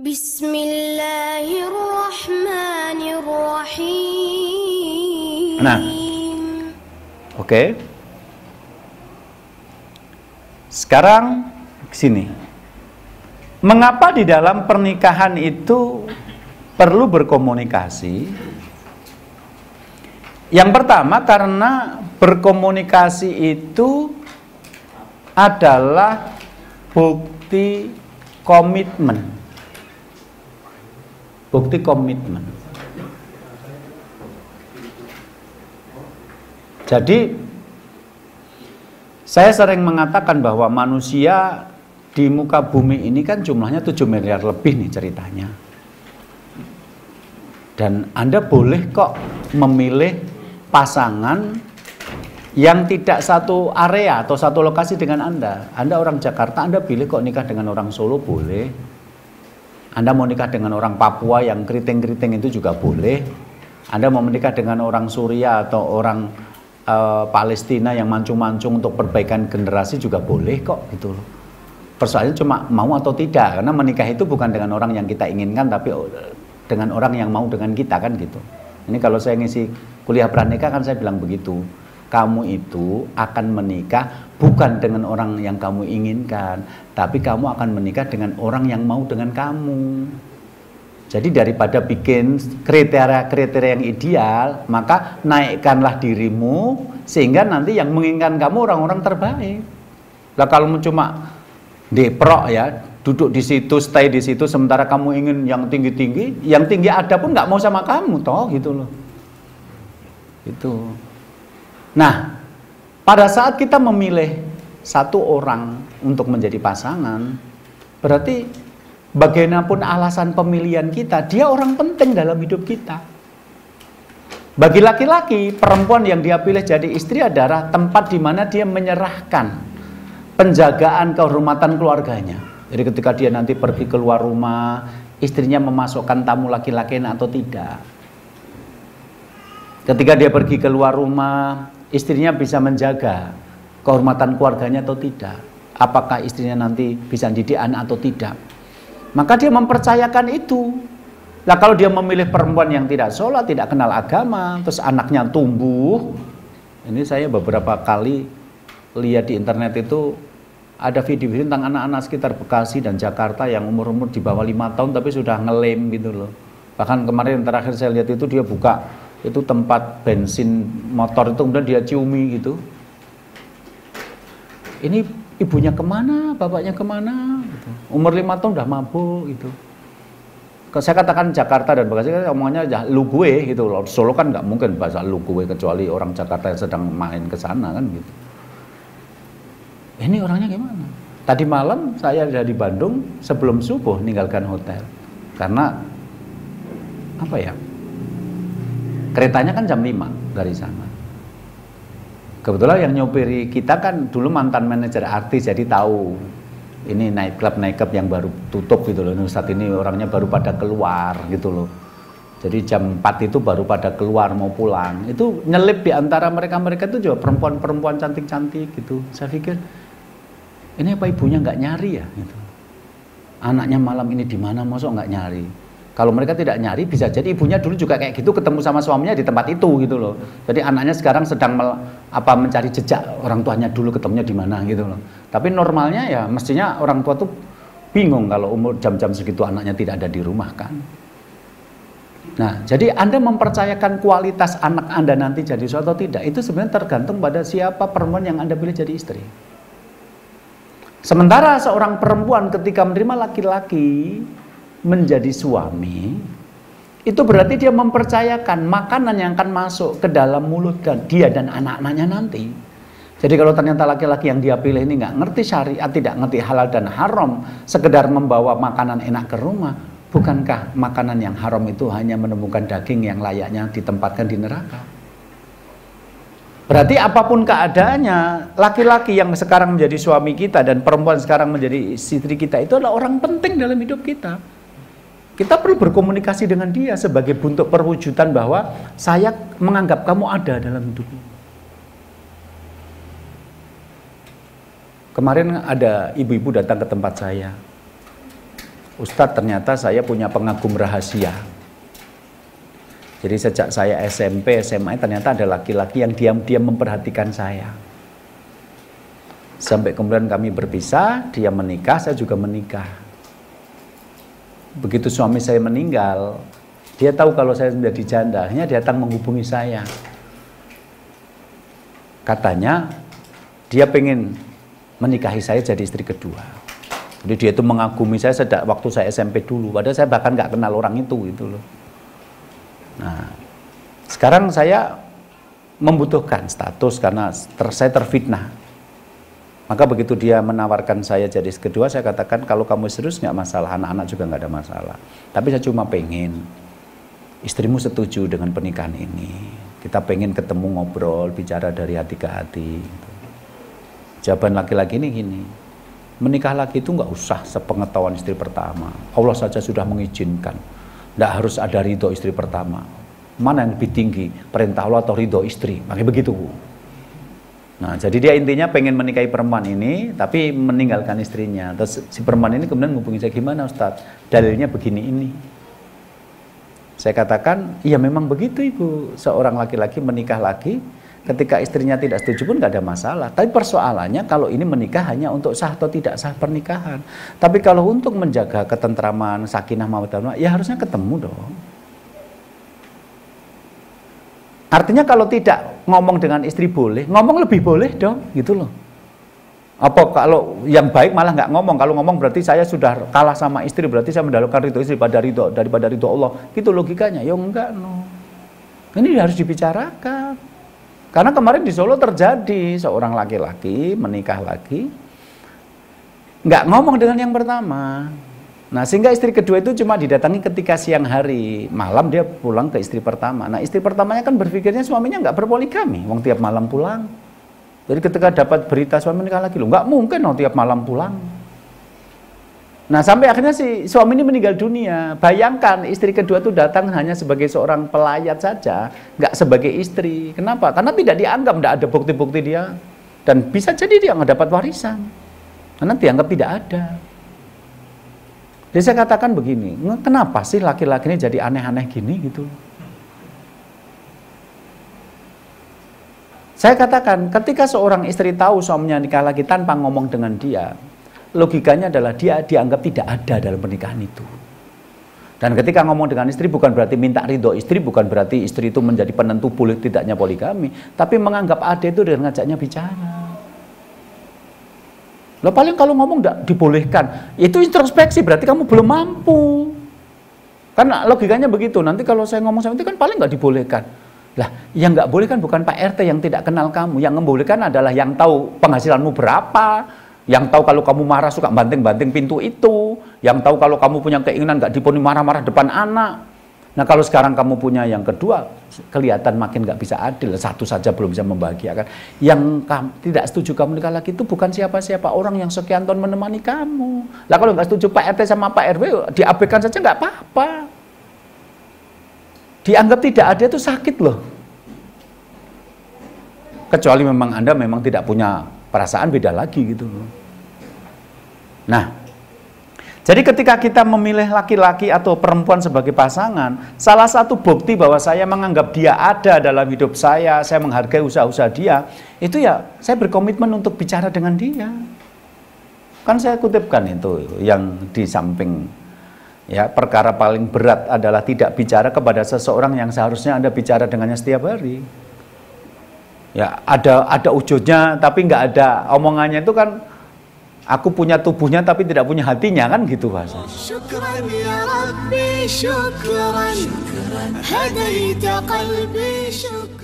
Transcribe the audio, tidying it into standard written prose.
Bismillahirrahmanirrahim. Nah, oke. Sekarang sini. Mengapa di dalam pernikahan itu perlu berkomunikasi? Yang pertama, karena berkomunikasi itu adalah bukti komitmen. Bukti komitmen. Jadi saya sering mengatakan bahwa manusia di muka bumi ini kan jumlahnya 7 miliar lebih nih ceritanya. Dan Anda boleh kok memilih pasangan yang tidak satu area atau satu lokasi dengan Anda. Anda orang Jakarta, Anda pilih kok nikah dengan orang Solo, boleh. Anda mau nikah dengan orang Papua yang keriting-keriting itu juga boleh. Anda mau menikah dengan orang Suria atau orang Palestina yang mancung-mancung untuk perbaikan generasi juga boleh kok gitu loh. Persoalannya cuma mau atau tidak, karena menikah itu bukan dengan orang yang kita inginkan, tapi dengan orang yang mau dengan kita kan gitu. Ini kalau saya ngisi kuliah pranikah kan saya bilang begitu. Kamu itu akan menikah bukan dengan orang yang kamu inginkan, tapi kamu akan menikah dengan orang yang mau dengan kamu. Jadi daripada bikin kriteria-kriteria yang ideal, maka naikkanlah dirimu sehingga nanti yang menginginkan kamu orang-orang terbaik. Lah kalau cuma deprok ya, duduk di situ, stay di situ, sementara kamu ingin yang tinggi-tinggi, yang tinggi ada pun nggak mau sama kamu, toh gitu loh. Itu. Nah, pada saat kita memilih satu orang untuk menjadi pasangan, berarti bagaimanapun alasan pemilihan kita, dia orang penting dalam hidup kita. Bagi laki-laki, perempuan yang dia pilih jadi istri adalah tempat di mana dia menyerahkan penjagaan kehormatan keluarganya. Jadi ketika dia nanti pergi keluar rumah, istrinya memasukkan tamu laki-laki atau tidak. Ketika dia pergi keluar rumah, istrinya bisa menjaga kehormatan keluarganya atau tidak. Apakah istrinya nanti bisa didik anak atau tidak. Maka dia mempercayakan itu. Nah kalau dia memilih perempuan yang tidak sholat, tidak kenal agama, terus anaknya tumbuh. Ini saya beberapa kali lihat di internet itu ada video tentang anak-anak sekitar Bekasi dan Jakarta yang umur-umur di bawah 5 tahun tapi sudah ngelem gitu loh. Bahkan kemarin terakhir saya lihat itu dia buka itu tempat bensin motor itu, kemudian dia ciumi gitu. Ini ibunya kemana, bapaknya kemana gitu. Umur 5 tahun udah mabuk gitu. Saya katakan Jakarta dan Bekasi kan omongannya ya, lu gue gitu loh. Solo kan nggak mungkin bahasa lu gue kecuali orang Jakarta yang sedang main ke sana kan gitu. Ini orangnya gimana? Tadi malam saya ada di Bandung sebelum subuh meninggalkan hotel. Karena apa ya? Keretanya kan jam 5 dari sana. Kebetulan yang nyopiri kita kan dulu mantan manajer artis, jadi tahu ini nightclub yang baru tutup gitu loh. Saat ini orangnya baru pada keluar gitu loh. Jadi jam 4 itu baru pada keluar mau pulang. Itu nyelip di antara mereka itu juga perempuan-perempuan cantik-cantik gitu. Saya pikir ini apa ibunya nggak nyari ya? Gitu. Anaknya malam ini di mana? Mosok nggak nyari? Kalau mereka tidak nyari, bisa jadi ibunya dulu juga kayak gitu, ketemu sama suaminya di tempat itu gitu loh. Jadi anaknya sekarang sedang mencari jejak orang tuanya dulu ketemunya di mana gitu loh. Tapi normalnya ya mestinya orang tua tuh bingung kalau umur jam-jam segitu anaknya tidak ada di rumah kan. Nah, jadi Anda mempercayakan kualitas anak Anda nanti jadi suatu atau tidak, itu sebenarnya tergantung pada siapa perempuan yang Anda pilih jadi istri. Sementara seorang perempuan ketika menerima laki-laki menjadi suami, itu berarti dia mempercayakan makanan yang akan masuk ke dalam mulut dia dan anak-anaknya nanti. Jadi kalau ternyata laki-laki yang dia pilih ini nggak ngerti syariat, tidak ngerti halal dan haram, sekedar membawa makanan enak ke rumah, bukankah makanan yang haram itu hanya menemukan daging yang layaknya ditempatkan di neraka? Berarti apapun keadaannya, laki-laki yang sekarang menjadi suami kita dan perempuan sekarang menjadi istri kita itu adalah orang penting dalam hidup kita. Kita perlu berkomunikasi dengan dia sebagai bentuk perwujudan bahwa saya menganggap kamu ada dalam hidupku. Kemarin ada ibu-ibu datang ke tempat saya. Ustadz, ternyata saya punya pengagum rahasia. Jadi sejak saya SMP, SMA ternyata ada laki-laki yang diam-diam memperhatikan saya. Sampai kemudian kami berpisah, dia menikah, saya juga menikah. Begitu suami saya meninggal, dia tahu kalau saya menjadi janda, akhirnya dia datang menghubungi saya. Katanya dia pengen menikahi saya jadi istri kedua. Jadi dia itu mengagumi saya sejak waktu saya SMP dulu, padahal saya bahkan nggak kenal orang itu gitu loh. Nah, sekarang saya membutuhkan status karena saya terfitnah. Maka begitu dia menawarkan saya jadi istri kedua, saya katakan kalau kamu serius nggak masalah, anak-anak juga nggak ada masalah. Tapi saya cuma pengen istrimu setuju dengan pernikahan ini. Kita pengen ketemu, ngobrol, bicara dari hati ke hati. Jawaban laki-laki ini gini, menikah lagi itu nggak usah sepengetahuan istri pertama. Allah saja sudah mengizinkan. Nggak harus ada ridho istri pertama. Mana yang lebih tinggi, perintah Allah atau ridho istri? Makanya begitu. Nah, jadi dia intinya pengen menikahi perempuan ini, tapi meninggalkan istrinya. Terus si perempuan ini kemudian menghubungi saya, gimana Ustadz? Dalilnya begini ini. Saya katakan, iya memang begitu Ibu. Seorang laki-laki menikah lagi, ketika istrinya tidak setuju pun nggak ada masalah. Tapi persoalannya kalau ini menikah hanya untuk sah atau tidak sah pernikahan. Tapi kalau untuk menjaga ketentraman, sakinah, mawaddah warahmah, ya harusnya ketemu dong. Artinya kalau tidak ngomong dengan istri boleh, ngomong lebih boleh dong, gitu loh. Apa kalau yang baik malah nggak ngomong? Kalau ngomong berarti saya sudah kalah sama istri, berarti saya mendahulukan ridho istri daripada ridho Allah. Gitu logikanya. Ya enggak, no. Ini harus dibicarakan. Karena kemarin di Solo terjadi seorang laki-laki menikah lagi, nggak ngomong dengan yang pertama. Nah, sehingga istri kedua itu cuma didatangi ketika siang hari, malam dia pulang ke istri pertama. Nah, istri pertamanya kan berpikirnya suaminya nggak berpoligami, wong tiap malam pulang. Jadi ketika dapat berita suami menikah lagi, loh nggak mungkin loh tiap malam pulang. Nah, sampai akhirnya si suami ini meninggal dunia. Bayangkan istri kedua itu datang hanya sebagai seorang pelayat saja, nggak sebagai istri. Kenapa? Karena tidak dianggap, nggak ada bukti-bukti dia. Dan bisa jadi dia nggak dapat warisan. Karena dianggap tidak ada. Jadi saya katakan begini, kenapa sih laki-laki ini jadi aneh-aneh gini gitu? Saya katakan, ketika seorang istri tahu suaminya nikah lagi tanpa ngomong dengan dia, logikanya adalah dia dianggap tidak ada dalam pernikahan itu. Dan ketika ngomong dengan istri bukan berarti minta ridho istri, bukan berarti istri itu menjadi penentu boleh tidaknya poligami, tapi menganggap ada itu dengan ngajaknya bicara. Loh paling kalau ngomong tidak dibolehkan, itu introspeksi, berarti kamu belum mampu. Karena logikanya begitu, nanti kalau saya ngomong sama itu kan paling nggak dibolehkan. Lah, yang nggak boleh kan bukan Pak RT yang tidak kenal kamu, yang membolehkan adalah yang tahu penghasilanmu berapa, yang tahu kalau kamu marah suka banting-banting pintu itu, yang tahu kalau kamu punya keinginan nggak dipenuhi marah-marah depan anak. Nah kalau sekarang kamu punya yang kedua, kelihatan makin nggak bisa adil, satu saja belum bisa membahagiakan. Yang tidak setuju kamu nikah lagi itu bukan siapa-siapa, orang yang sekian tahun menemani kamu. Lah kalau nggak setuju Pak RT sama Pak RW, diabaikan saja nggak apa-apa. Dianggap tidak ada itu sakit loh. Kecuali memang Anda memang tidak punya perasaan, beda lagi gitu loh. Nah, jadi ketika kita memilih laki-laki atau perempuan sebagai pasangan, salah satu bukti bahwa saya menganggap dia ada dalam hidup saya menghargai usaha-usaha dia, itu ya saya berkomitmen untuk bicara dengan dia. Kan saya kutipkan itu yang di samping, ya perkara paling berat adalah tidak bicara kepada seseorang yang seharusnya Anda bicara dengannya setiap hari. Ya ada wujudnya tapi nggak ada omongannya, itu kan aku punya tubuhnya tapi tidak punya hatinya, kan gitu bahasa. Syukran ya Rabbi, syukran hadaita qalbi, syukran.